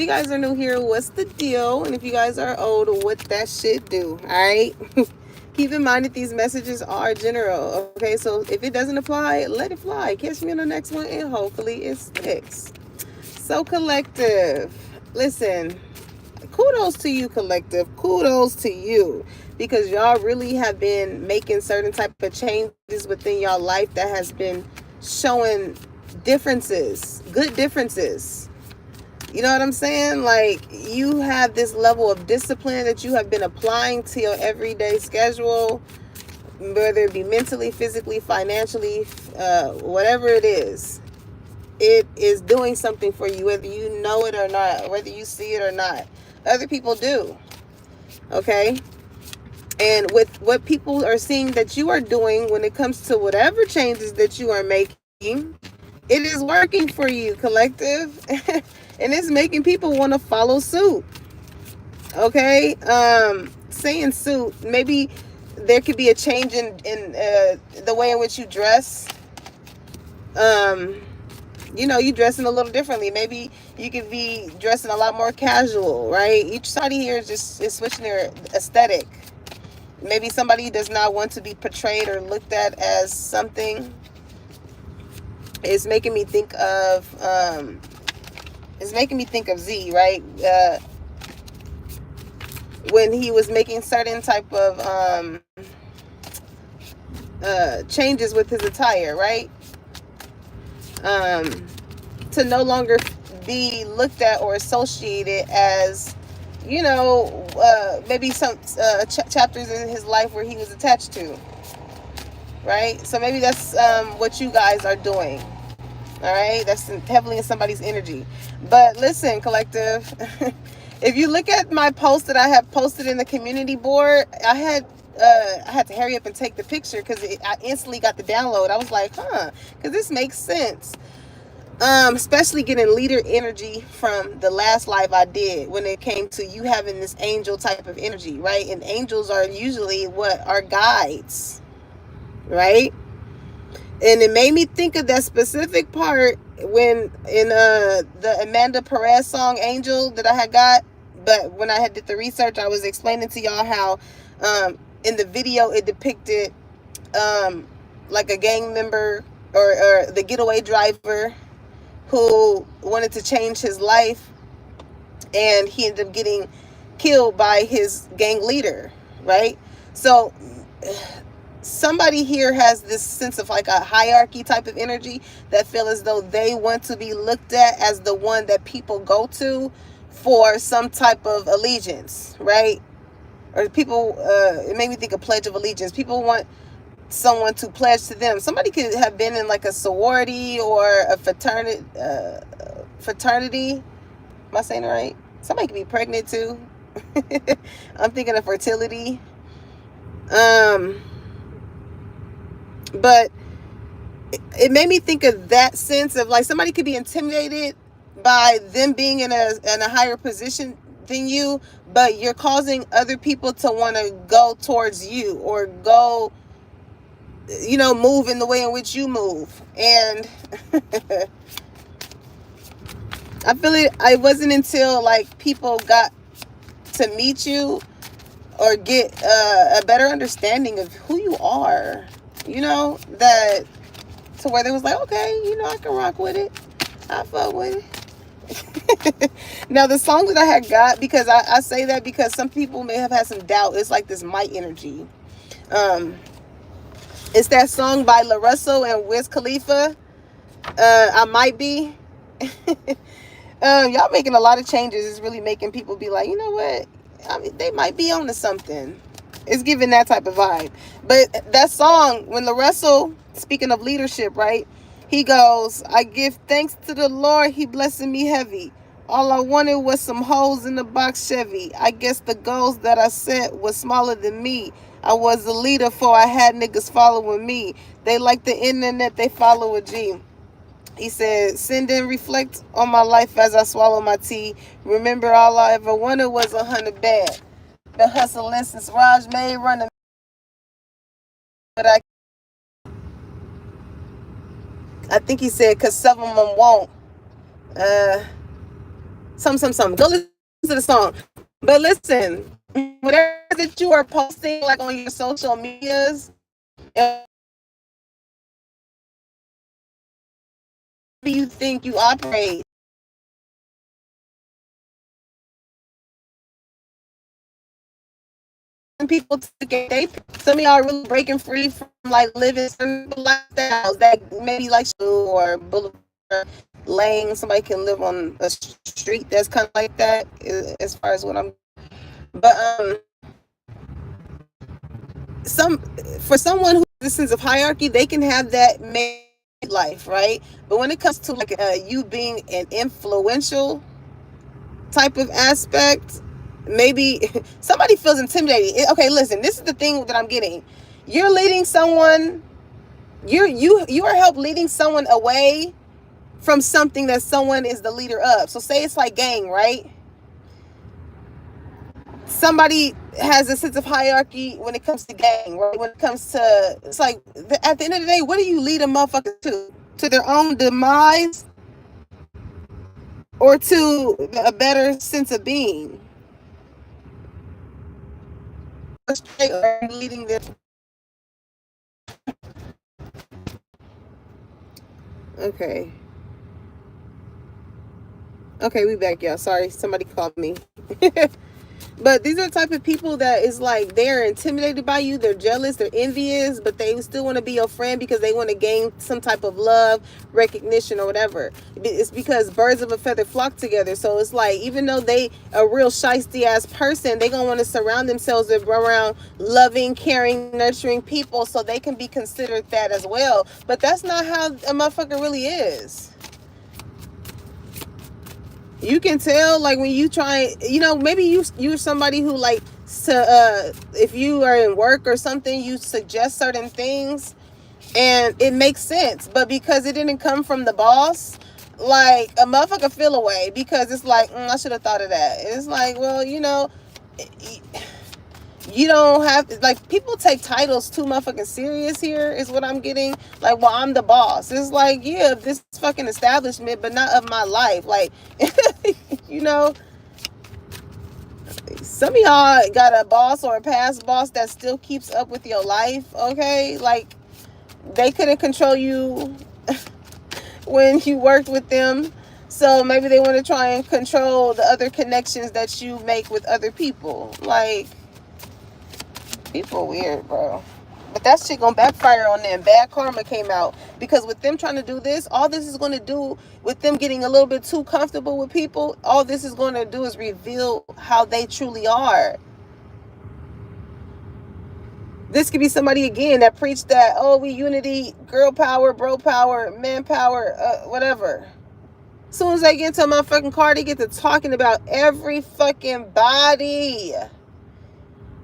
you guys are new here, what's the deal? And if you guys are old, what that shit do? All right. Keep in mind that these messages are general. Okay, so if it doesn't apply, let it fly. Catch me on the next one, and hopefully it sticks. So, collective, listen. Kudos to you, collective. Kudos to you, because y'all really have been making certain type of changes within y'all life that has been showing differences, good differences. You know what I'm saying? Like, you have this level of discipline that you have been applying to your everyday schedule, whether it be mentally, physically, financially, whatever it is. It is doing something for you, whether you know it or not, whether you see it or not. Other people do. Okay? And with what people are seeing that you are doing when it comes to whatever changes that you are making, it is working for you, collective. And it's making people want to follow suit. Okay? Saying suit, maybe there could be a change in the way in which you dress. Um, you dressing a little differently. Maybe you could be dressing a lot more casual, right? Each side here is switching their aesthetic. Maybe somebody does not want to be portrayed or looked at as something. It's making me think of Z, right? When he was making certain type of changes with his attire, right? To no longer be looked at or associated as, maybe some chapters in his life where he was attached to, right? So maybe that's what you guys are doing. All right, that's heavily in somebody's energy. But listen, collective, if you look at my post that I have posted in the community board, I had to hurry up and take the picture because I instantly got the download. I was like, because this makes sense. Especially getting leader energy from the last live I did when it came to you having this angel type of energy, right? And angels are usually what are guides, right? And it made me think of that specific part when in the Amanda Perez song Angel that I had got. But when I had did the research, I was explaining to y'all how in the video it depicted like a gang member or the getaway driver who wanted to change his life, and he ended up getting killed by his gang leader, right? So somebody here has this sense of like a hierarchy type of energy that feel as though they want to be looked at as the one that people go to for some type of allegiance, right? Or people, it made me think of Pledge of Allegiance. People want someone to pledge to them. Somebody could have been in like a sorority or a fraternity. Am I saying it right? Somebody could be pregnant too. I'm thinking of fertility. But it made me think of that sense of like somebody could be intimidated by them being in a higher position than you, but you're causing other people to want to go towards you or go, move in the way in which you move. And I feel it wasn't until like people got to meet you or get a better understanding of who you are, that to where they was like, okay, I can rock with it. I fuck with it. Now, the song that I had got, because I say that because some people may have had some doubt. It's like this might energy. It's that song by La Russell and Wiz Khalifa. I Might Be. Y'all making a lot of changes. It's really making people be like, you know what? I mean, they might be on to something. It's giving that type of vibe. But that song, when La Russell, speaking of leadership, right? He goes, I give thanks to the Lord, he blessing me heavy. All I wanted was some holes in the box Chevy. I guess the goals that I set was smaller than me. I was a leader for I had niggas following me. They like the internet, they follow a G. He said, send and reflect on my life as I swallow my tea. Remember all I ever wanted was 100 bad. The hustle lessons Raj made running, but I think he said, cause some of them won't. some. Go listen to the song. But listen, whatever that you are posting, like on your social medias, you think you operate. People they some of y'all are really breaking free from like living certain lifestyles that maybe like or boulevard lane. Somebody can live on a street that's kind of like that, as far as what I'm. But some for someone who has a sense of hierarchy, they can have that made life, right? But when it comes to like you being an influential type of aspect, maybe somebody feels intimidated. Okay, listen, this is the thing that I'm getting. You're leading someone, you are help leading someone away from something that someone is the leader of. So say it's like gang, right? Somebody has a sense of hierarchy when it comes to gang, right? When it comes to, it's like at the end of the day, what do you lead a motherfucker to? To their own demise or to a better sense of being? Or leading them. Okay. Okay, we back, y'all. Sorry, somebody called me. But these are the type of people that is like they're intimidated by you, they're jealous, they're envious, but they still want to be your friend because they want to gain some type of love, recognition, or whatever. It's because birds of a feather flock together. So it's like even though they a real shiesty ass person, they gonna want to surround themselves around loving, caring, nurturing people so they can be considered that as well. But that's not how a motherfucker really is. You can tell like when you try, maybe you're somebody who like to if you are in work or something, you suggest certain things and it makes sense, but because it didn't come from the boss, like a motherfucker feel away because it's like I should have thought of that. It's like, well, you don't have, like, people take titles too motherfucking serious here is what I'm getting. Like, well, I'm the boss. It's like, yeah, this fucking establishment, but not of my life. Like, you know, some of y'all got a boss or a past boss that still keeps up with your life, okay? Like, they couldn't control you when you worked with them. So maybe they want to try and control the other connections that you make with other people. Like, people weird, bro. But that shit gonna backfire on them. Bad karma came out. Because with them trying to do this, all this is gonna do, with them getting a little bit too comfortable with people, all this is gonna do is reveal how they truly are. This could be somebody again that preached that, oh, we unity, girl power, bro power, man power, whatever. As soon as they get into my fucking car, they get to talking about every fucking body.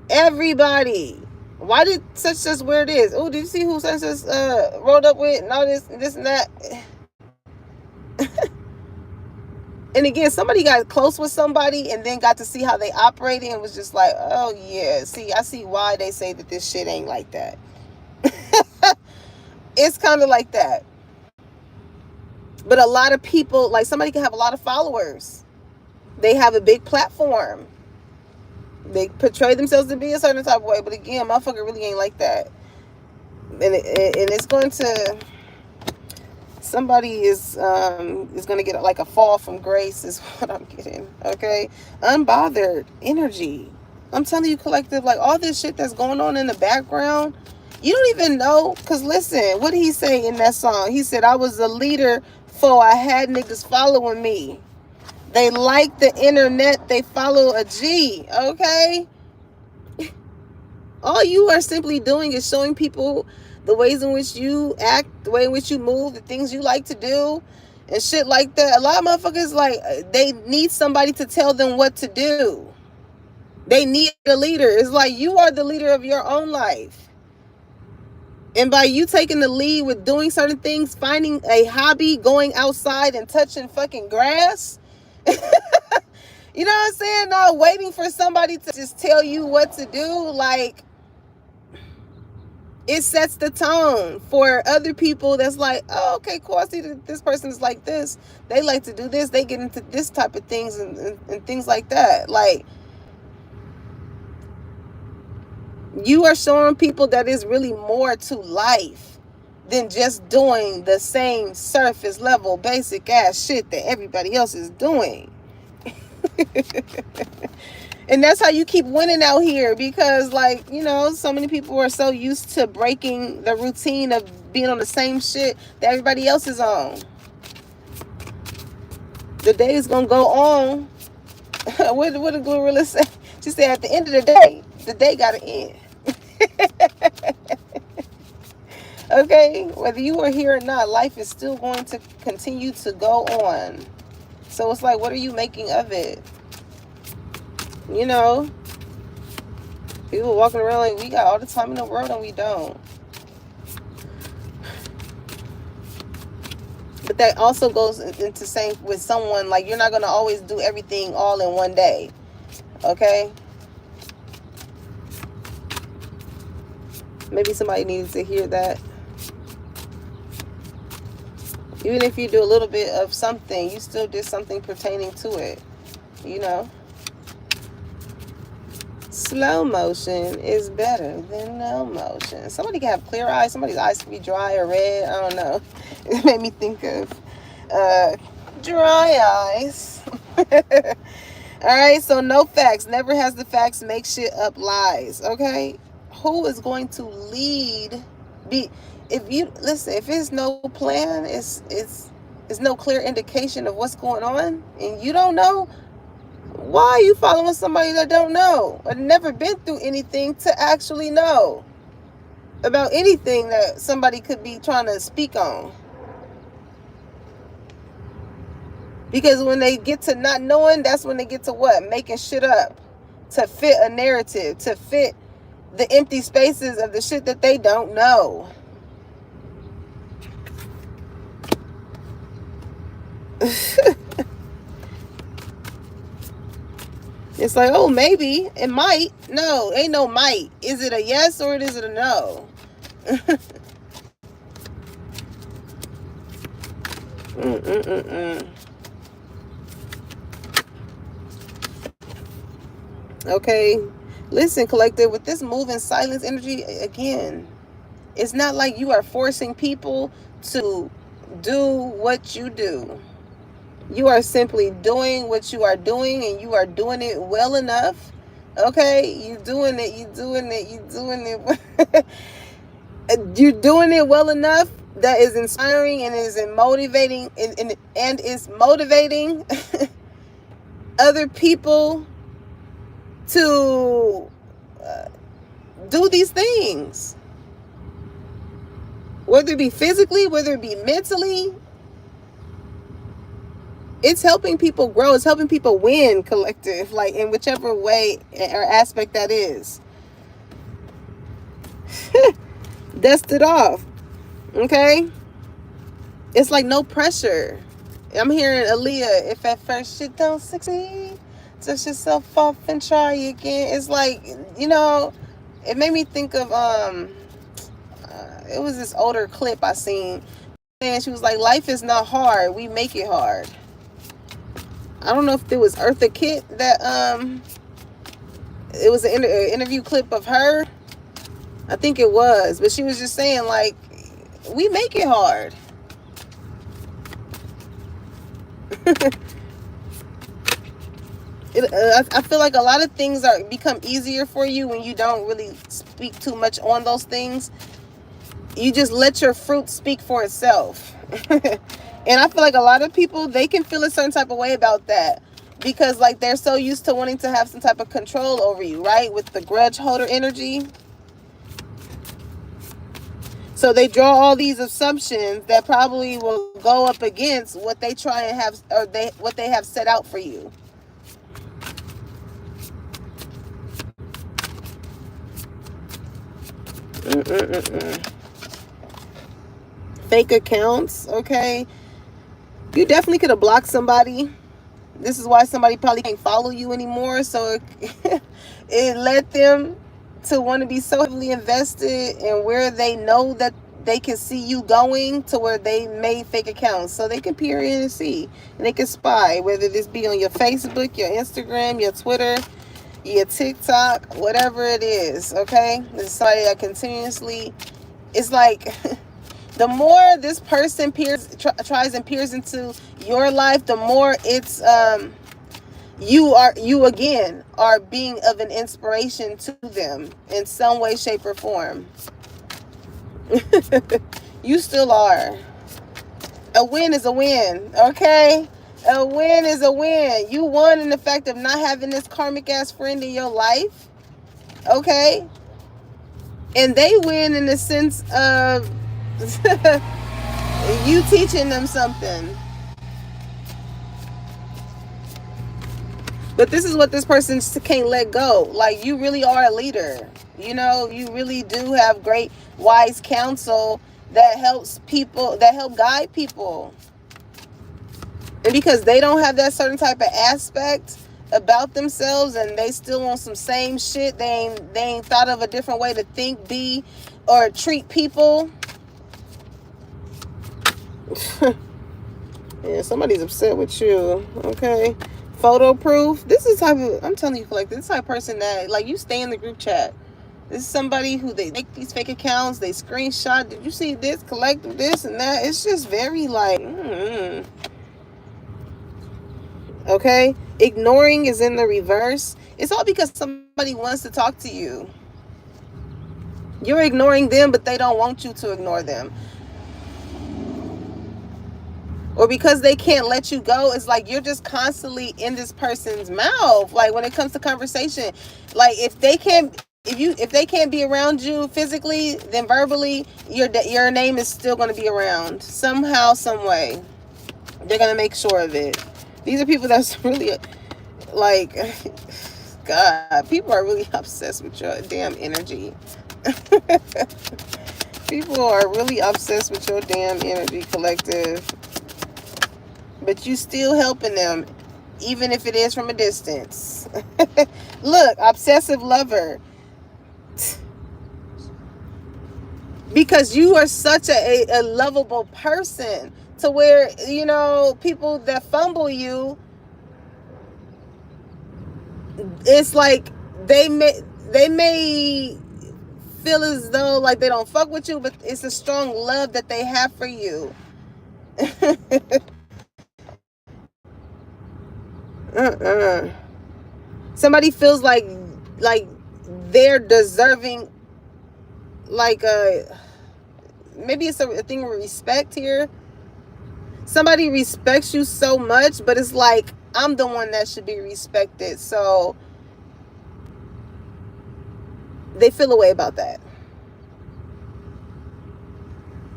Everybody. Why did such where it is? Oh, did you see who such rolled up with and all this and that? And again, somebody got close with somebody and then got to see how they operated and was just like, oh yeah, see, I see why they say that this shit ain't like that. It's kind of like that. But a lot of people, like somebody can have a lot of followers. They have a big platform. They portray themselves to be a certain type of way, but again, motherfucker really ain't like that. And it's going to, somebody is going to get like a fall from grace is what I'm getting. Okay, unbothered energy. I'm telling you, collective, like all this shit that's going on in the background, you don't even know. Cause listen, what did he say in that song? He said, "I was a leader, for I had niggas following me. They like the internet, they follow a G." Okay. All you are simply doing is showing people the ways in which you act, the way in which you move, the things you like to do, and shit like that. A lot of motherfuckers, like, they need somebody to tell them what to do. They need a leader. It's like you are the leader of your own life. And by you taking the lead with doing certain things, finding a hobby, going outside and touching fucking grass, you know what I'm saying? Not waiting for somebody to just tell you what to do. Like, It sets the tone for other people that's like, oh, okay, cool, I see that this person is like this. They like to do this. They get into this type of things and things like that. Like, you are showing people that is really more to life than just doing the same surface level basic ass shit that everybody else is doing. And that's how you keep winning out here, because, like, you know, so many people are so used to breaking the routine of being on the same shit that everybody else is on. The day is gonna go on. What did Glorilla say? She said, at the end of the day gotta end. Okay, whether you are here or not, life is still going to continue to go on. So it's like, what are you making of it? You know, people walking around like we got all the time in the world, and we don't. But that also goes into saying with someone, like, you're not going to always do everything all in one day. Okay? Maybe somebody needs to hear that. Even if you do a little bit of something, you still did something pertaining to it. You know? Slow motion is better than no motion. Somebody can have clear eyes. Somebody's eyes can be dry or red. I don't know. It made me think of dry eyes. Alright, so no facts. Never has the facts. Make shit up lies. Okay? Who is going to lead? If it's no plan, it's no clear indication of what's going on, and you don't know, why are you following somebody that don't know or never been through anything to actually know about anything that somebody could be trying to speak on? Because when they get to not knowing, that's when they get to what? Making shit up to fit a narrative, to fit the empty spaces of the shit that they don't know. It's like, oh, maybe, it might. No, ain't no might. Is it a yes or is it a no? Okay, listen, collective, with this move in silence energy, again, it's not like you are forcing people to do what you do. You are simply doing what you are doing, and you are doing it well enough. Okay, you're doing it. You're doing it well enough that is inspiring and is motivating and is motivating other people to do these things, whether it be physically, whether it be mentally. It's helping people grow. It's helping people win, collective, like, in whichever way or aspect that is. Dust it off. Okay? It's like no pressure. I'm hearing Aaliyah, if at first shit don't succeed, dust yourself off and try again. It's like, you know, it made me think of, it was this older clip I seen. And she was like, life is not hard. We make it hard. I don't know if it was Eartha Kitt that, it was an interview clip of her. I think it was. But she was just saying, like, we make it hard. I feel like a lot of things become easier for you when you don't really speak too much on those things. You just let your fruit speak for itself. And I feel like a lot of people, they can feel a certain type of way about that, because, like, they're so used to wanting to have some type of control over you, right? With the grudge holder energy. So they draw all these assumptions that probably will go up against what they try and have, or what they have set out for you. Fake accounts, okay? You definitely could have blocked somebody. This is why somebody probably can't follow you anymore. So it let them to want to be so heavily invested in where they know that they can see you going, to where they made fake accounts so they can peer in and see, and they can spy, whether this be on your Facebook, your Instagram, your Twitter, your TikTok, whatever it is. Okay, it's somebody that continuously, it's like the more this person tries and peers into your life, the more it's you again are being of an inspiration to them in some way, shape, or form. You still are. A win is a win, okay? A win is a win. You won in the fact of not having this karmic ass friend in your life, okay? And they win in the sense of you teaching them something. But this is what this person can't let go. Like, you really are a leader. You know, you really do have great, wise counsel that helps people, that help guide people. And because they don't have that certain type of aspect about themselves, and they still on some same shit, they ain't thought of a different way to think, be, or treat people. Yeah, somebody's upset with you, okay? Photo proof. This is type of, I'm telling you, like, this type of person that, like, you stay in the group chat. This is somebody who, they make these fake accounts, they screenshot, did you see this, collect this and that. It's just very like, okay? Ignoring is in the reverse. It's all because somebody wants to talk to you. You're ignoring them, but they don't want you to ignore them. Or because they can't let you go, it's like you're just constantly in this person's mouth. Like, when it comes to conversation, like, if they can't be around you physically, then verbally, your name is still going to be around somehow, some way. They're going to make sure of it. These are people that's really, like, God, people are really obsessed with your damn energy. People are really obsessed with your damn energy, collective. But you still helping them, even if it is from a distance. Look, obsessive lover. Because you are such a lovable person, to where, you know, people that fumble you, it's like they may feel as though like they don't fuck with you, but it's a strong love that they have for you. Somebody feels like they're deserving, like maybe it's a thing of respect here. Somebody respects you so much, but it's like, I'm the one that should be respected, so they feel a way about that.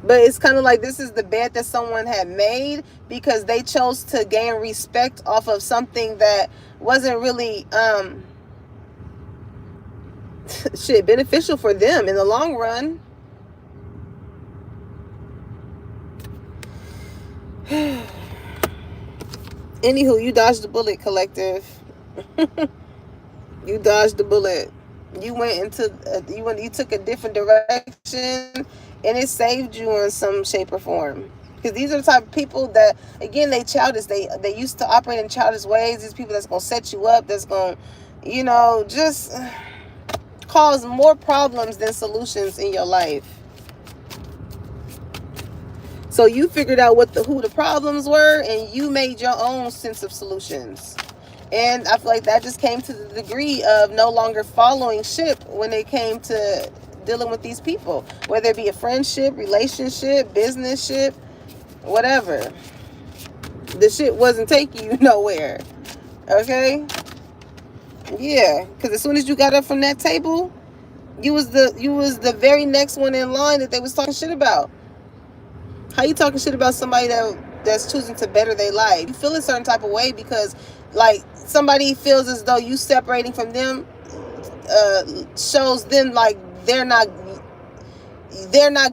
But it's kind of like this is the bed that someone had made, because they chose to gain respect off of something that wasn't really shit beneficial for them in the long run. Anywho, you dodged the bullet, collective. You dodged the bullet. You went into you took a different direction, and it saved you in some shape or form. Because these are the type of people that, again, they childish. They used to operate in childish ways. These people that's gonna set you up, that's gonna, you know, just cause more problems than solutions in your life. So you figured out who the problems were, and you made your own sense of solutions. And I feel like that just came to the degree of no longer following ship when it came to dealing with these people, whether it be a friendship, relationship, business ship, whatever. The shit wasn't taking you nowhere. Okay? Yeah, because as soon as you got up from that table, you was the very next one in line that they was talking shit about. How you talking shit about somebody that's choosing to better their life? You feel a certain type of way because, like, somebody feels as though you separating from them shows them like they're not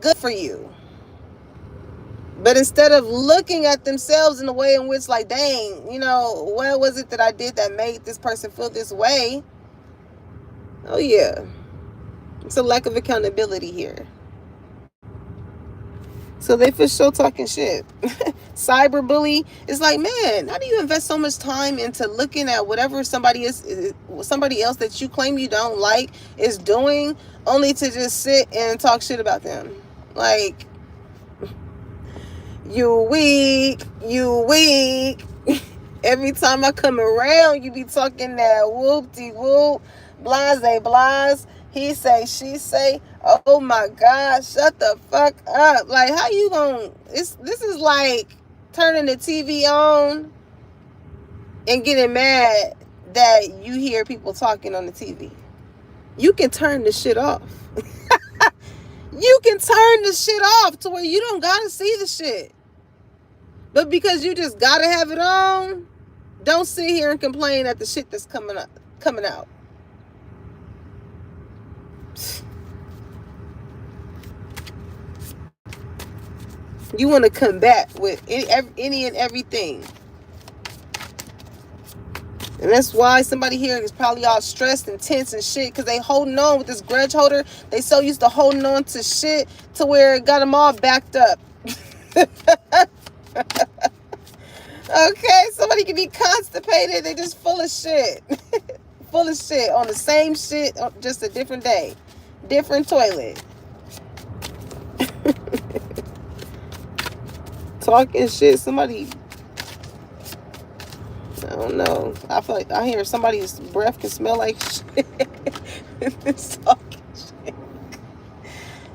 good for you. But instead of looking at themselves in a way in which, like, dang, you know, what was it that I did that made this person feel this way? Oh yeah. It's a lack of accountability here. So they for sure talking shit. Cyberbully is like, man, how do you invest so much time into looking at whatever somebody else that you claim you don't like is doing, only to just sit and talk shit about them? Like, you weak. Every time I come around, you be talking that whoop-de-whoop, blase. He say, she say, oh my God, shut the fuck up. Like, how you gonna, this is like turning the TV on and getting mad that you hear people talking on the TV. You can turn the shit off. You can turn the shit off to where you don't gotta see the shit. But because you just gotta have it on, don't sit here and complain at the shit that's coming out. You want to combat with any and everything. And that's why somebody here is probably all stressed and tense and shit, because they holding on with this grudge holder. They so used to holding on to shit to where it got them all backed up. Okay, somebody can be constipated. They just full of shit. Full of shit on the same shit, just a different day. Different toilet. Talking shit. Somebody, I don't know. I feel like I hear somebody's breath can smell like shit. Talking shit.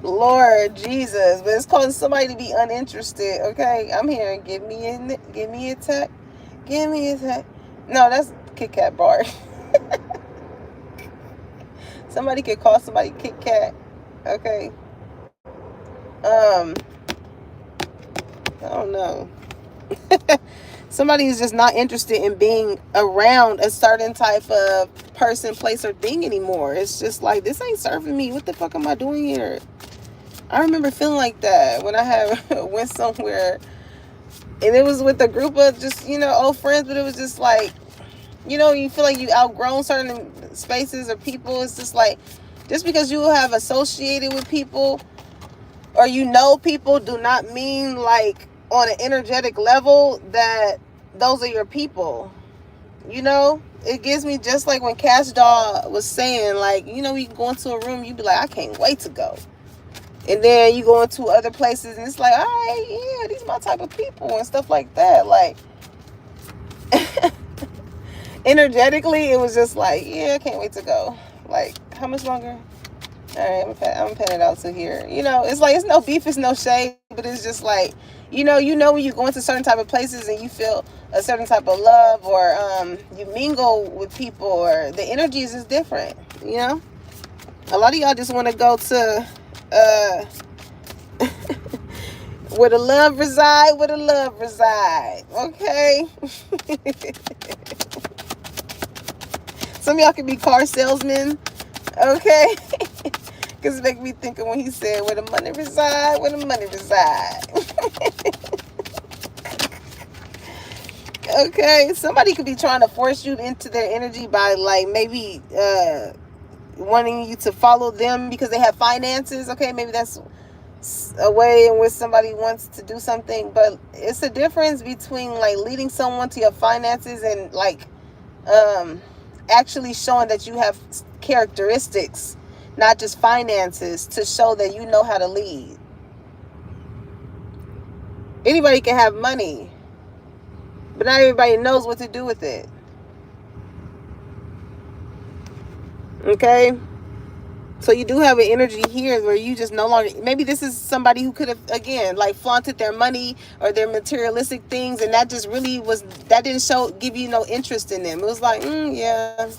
Lord Jesus, but it's causing somebody to be uninterested. Okay, I'm here. Give me a tech. No, that's Kit Kat bar. Somebody could call somebody Kit Kat. Okay. I don't know. Somebody is just not interested in being around a certain type of person, place, or thing anymore. It's just like, this ain't serving me. What the fuck am I doing here? I remember feeling like that when I went somewhere, and it was with a group of just, old friends, but it was just like, you feel like you outgrown certain spaces or people. It's just like, just because you have associated with people or people do not mean, like, on an energetic level that those are your people. It gives me just like when Cash Doll was saying, like, you can go into a room, you be like, I can't wait to go. And then you go into other places and it's like, all right, yeah, these are my type of people and stuff like that. Like, energetically, it was just like, yeah, I can't wait to go. Like, how much longer? All right, I'm penning it out to here. It's like, it's no beef, it's no shade, but it's just like, when you go into certain type of places and you feel a certain type of love, or you mingle with people, or the energies is different. A lot of y'all just want to go to where the love reside, okay? Some of y'all can be car salesmen, okay? Because it makes me think of when he said, where the money reside. Okay, somebody could be trying to force you into their energy by, like, maybe wanting you to follow them because they have finances. Okay, maybe that's a way in which somebody wants to do something, but it's a difference between, like, leading someone to your finances and, like, actually showing that you have characteristics, not just finances, to show that you know how to lead. Anybody can have money, but not everybody knows what to do with it. Okay? So you do have an energy here where you just no longer, maybe this is somebody who could have, again, like, flaunted their money or their materialistic things, and that just really didn't give you no interest in them. It was like, yeah.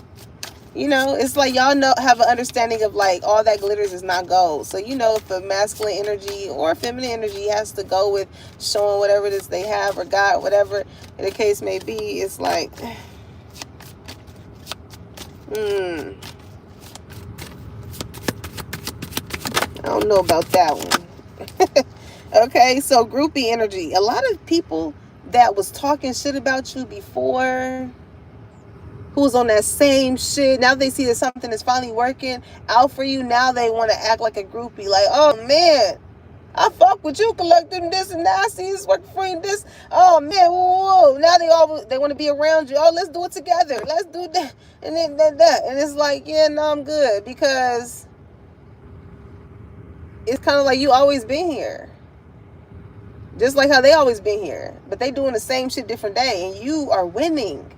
It's like, y'all have an understanding of, like, all that glitters is not gold. So, if the masculine energy or feminine energy has to go with showing whatever it is they have or got, whatever the case may be, it's like, I don't know about that one. Okay, so groupie energy. A lot of people that was talking shit about you before, who's on that same shit. Now they see that something is finally working out for you. Now they want to act like a groupie. Like, oh man, I fuck with you, collecting this, and now I see this working for you. This, oh man, whoa. Now they want to be around you. Oh, let's do it together. Let's do that, and then that, and it's like, yeah, no, I'm good, because it's kind of like you always been here, just like how they always been here, but they doing the same shit different day, and you are winning.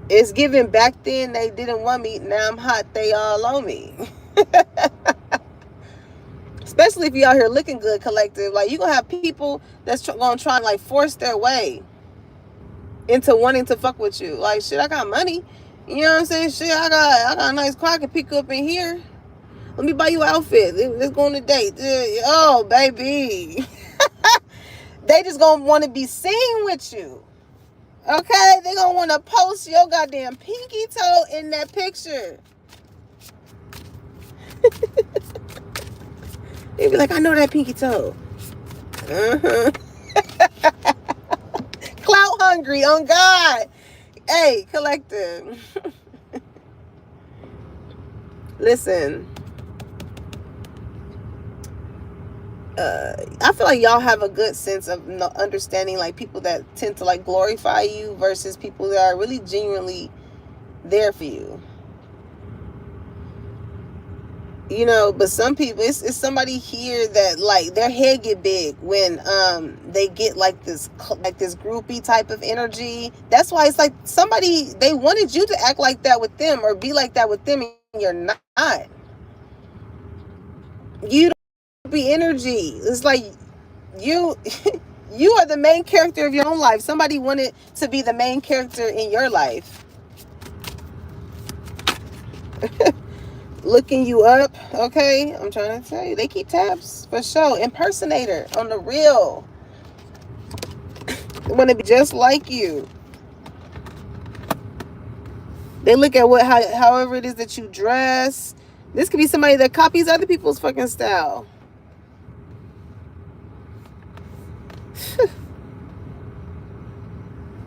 It's given back then they didn't want me. Now I'm hot. They all on me. Especially if you out here looking good, collective. Like, you gonna have people that's gonna try and like force their way into wanting to fuck with you. Like, shit, I got money. You know what I'm saying? Shit, I got a nice car I can pick up in here. Let me buy you an outfit. Let's go on a date. Oh, baby. They just gonna want to be seen with you. Okay, they gonna want to post your goddamn pinky toe in that picture. They be like, I know that pinky toe. Clout hungry, on God. Hey, collective. Listen. I feel like y'all have a good sense of understanding, like, people that tend to like glorify you versus people that are really genuinely there for you. You know, but some people, it's somebody here that like their head get big when they get like this groupie type of energy. That's why it's like somebody, they wanted you to act like that with them or be like that with them, and you're not. You don't be energy. It's like you you are the main character of your own life. Somebody wanted to be the main character in your life. Looking you up, okay? I'm trying to tell you, they keep tabs for sure. Impersonator on the real. They want to be just like you. They look at however it is that you dress. This could be somebody that copies other people's fucking style.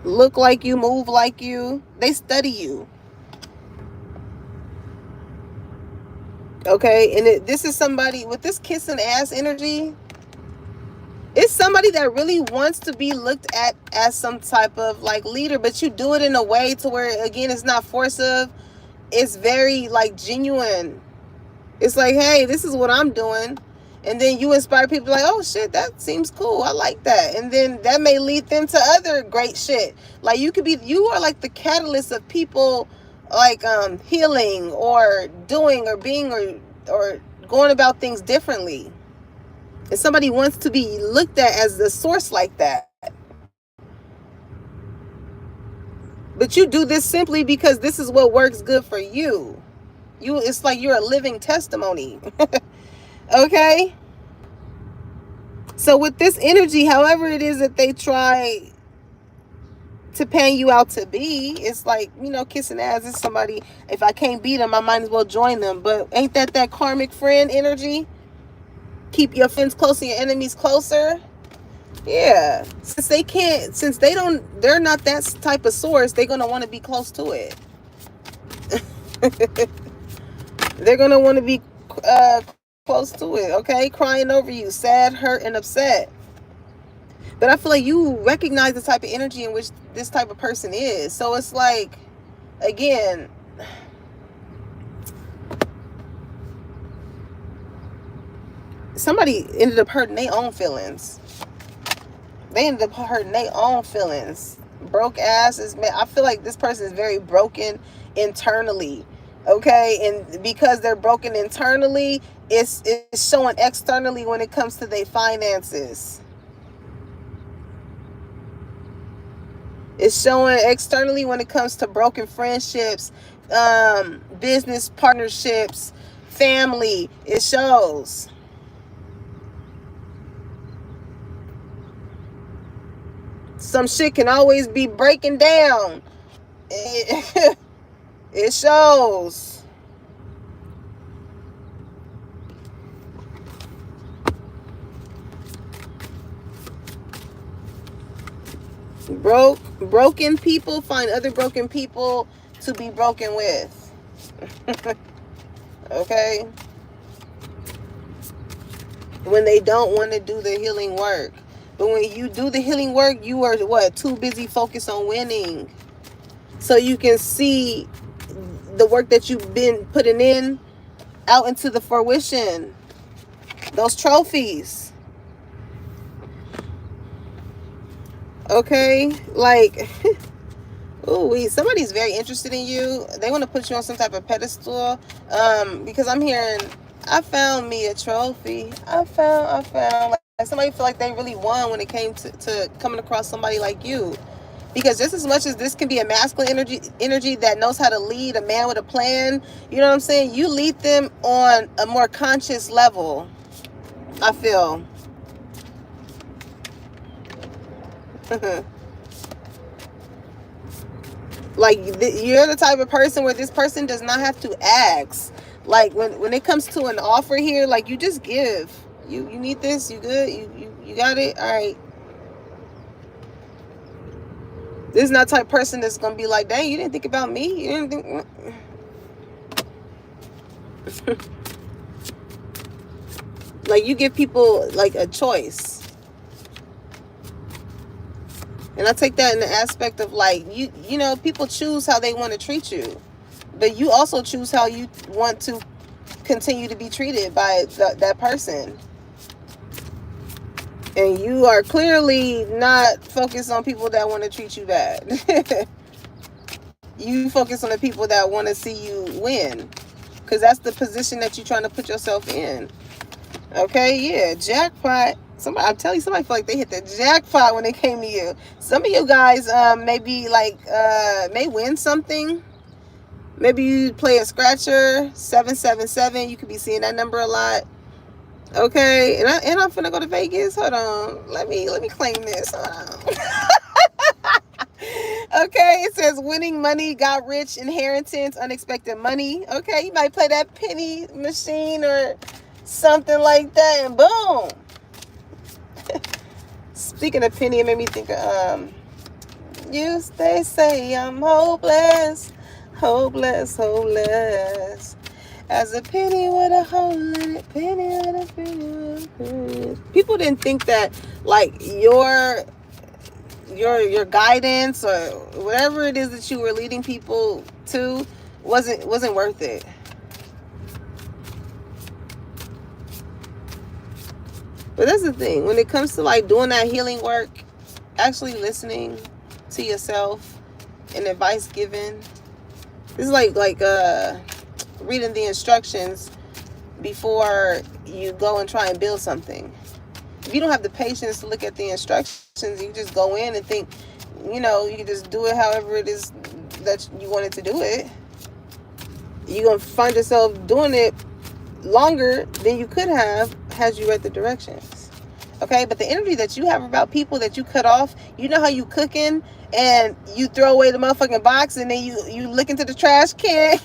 Look like you, move like you. They study you. Okay, and this is somebody with this kissing ass energy. It's somebody that really wants to be looked at as some type of like leader, but you do it in a way to where, again, it's not forcive. It's very like genuine. It's like, hey, this is what I'm doing. And then you inspire people like, oh shit, that seems cool. I like that. And then that may lead them to other great shit. Like, you are like the catalyst of people like healing or doing or being or going about things differently. And somebody wants to be looked at as the source like that. But you do this simply because this is what works good for you. It's like you're a living testimony. Okay? So with this energy, however it is that they try to pan you out to be, it's like, you know, kissing ass is somebody, if I can't beat them, I might as well join them. But ain't that karmic friend energy? Keep your friends close and your enemies closer. Yeah. They're not that type of source, they're going to want to be close to it. They're going to want to be close to it, okay? Crying over you, sad, hurt, and upset. But I feel like you recognize the type of energy in which this type of person is. So it's like, again, somebody ended up hurting their own feelings. They ended up hurting their own feelings. Broke asses, man. I feel like this person is very broken internally. Okay, and because they're broken internally, it's showing externally when it comes to their finances. It's showing externally when it comes to broken friendships, business partnerships, family. It shows. Some shit can always be breaking down. It shows. Broke Broken people find other broken people to be broken with. Okay? When they don't want to do the healing work. But when you do the healing work, you are what? Too busy focused on winning. So you can see the work that you've been putting in out into the fruition. Those trophies. Okay? Like, ooh, somebody's very interested in you. They want to put you on some type of pedestal. Because I'm hearing, I found me a trophy. I found like somebody feel like they really won when it came to coming across somebody like you. Because just as much as this can be a masculine energy that knows how to lead, a man with a plan, you know what I'm saying? You lead them on a more conscious level, I feel. Like, you're the type of person where this person does not have to ask. Like, when it comes to an offer here, like, you just give. You need this? You good? You got it? All right. This is not the type of person that's going to be like, dang, you didn't think about me? You didn't think... Like, you give people, like, a choice. And I take that in the aspect of, like, you know, people choose how they want to treat you. But you also choose how you want to continue to be treated by that person. And you are clearly not focused on people that want to treat you bad. You focus on the people that want to see you win. Because that's the position that you're trying to put yourself in. Okay, yeah, jackpot. Somebody, I'm telling you, somebody feel like they hit the jackpot when they came to you. Some of you guys maybe like may win something. Maybe you play a scratcher, 777. You could be seeing that number a lot. Okay, and I'm finna go to Vegas. Hold on, let me claim this. Hold on. Okay, it says winning money, got rich, inheritance, unexpected money. Okay, you might play that penny machine or something like that, and boom. Speaking of penny, it made me think of they say I'm hopeless, hopeless, hopeless. As a penny with a hole in it, penny with a penny. People didn't think that, like, your guidance or whatever it is that you were leading people to wasn't worth it. But that's the thing, when it comes to, like, doing that healing work, actually listening to yourself and advice given, this is like reading the instructions before you go and try and build something. If you don't have the patience to look at the instructions, you just go in and think, you know, you can just do it however it is that you wanted to do it. You're going to find yourself doing it longer than you could have had you read the directions. Okay, but the energy that you have about people that you cut off, you know how you cooking and you throw away the motherfucking box and then you look into the trash can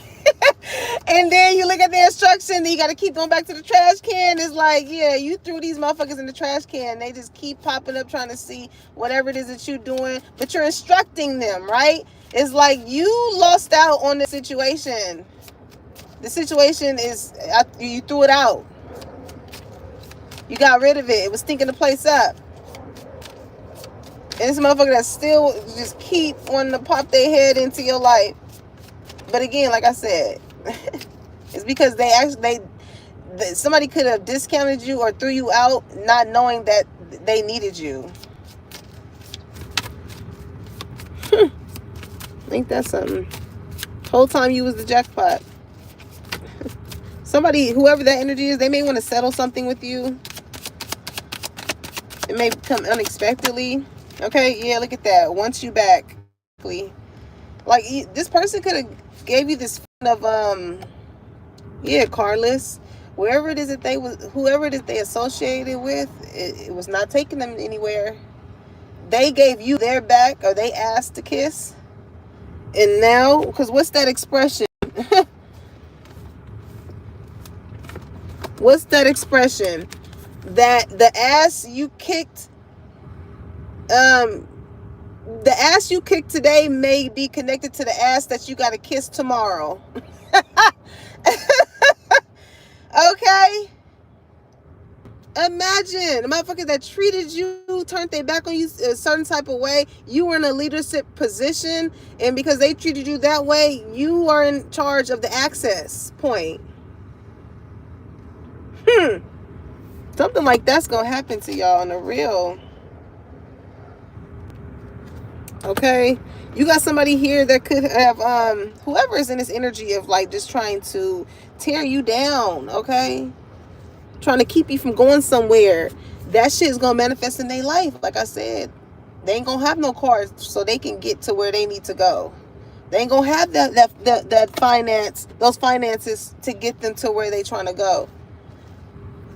and then you look at the instructions and you got to keep going back to the trash can. It's like, yeah, you threw these motherfuckers in the trash can. They just keep popping up trying to see whatever it is that you're doing, but you're instructing them, right? It's like you lost out on the situation. The situation is, you threw it out. You got rid of it. It was stinking the place up. And this motherfucker that still just keep wanting to pop their head into your life. But again, like I said, it's because somebody could have discounted you or threw you out not knowing that they needed you. Ain't that something? Whole time you was the jackpot. Somebody, whoever that energy is, they may want to settle something with you. It may come unexpectedly. Okay, yeah, look at that. Once you back. Like, this person could have gave you this of, carless. Wherever it is that whoever it is they associated with, it was not taking them anywhere. They gave you their back, or they asked to kiss. And now, because what's that expression? What's that expression? That the ass you kicked The ass you kick today may be connected to the ass that you got to kiss tomorrow. Okay? Imagine a motherfucker that treated you, turned their back on you a certain type of way. You were in a leadership position, and because they treated you that way, you are in charge of the access point. Something like that's gonna happen to y'all on the real. Okay? You got somebody here that could have whoever is in this energy of like just trying to tear you down, okay? Trying to keep you from going somewhere. That shit is gonna manifest in their life. Like I said, they ain't gonna have no cars so they can get to where they need to go. They ain't gonna have those finances to get them to where they trying to go.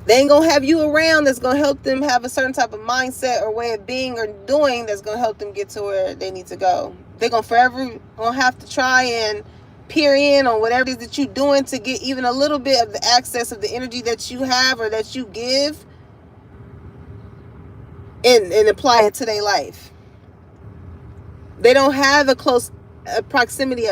They ain't gonna have you around that's gonna help them have a certain type of mindset or way of being or doing that's gonna help them get to where they need to go. They're gonna forever gonna have to try and peer in on whatever it is that you're doing to get even a little bit of the access of the energy that you have or that you give and apply it to their life. They don't have a close proximity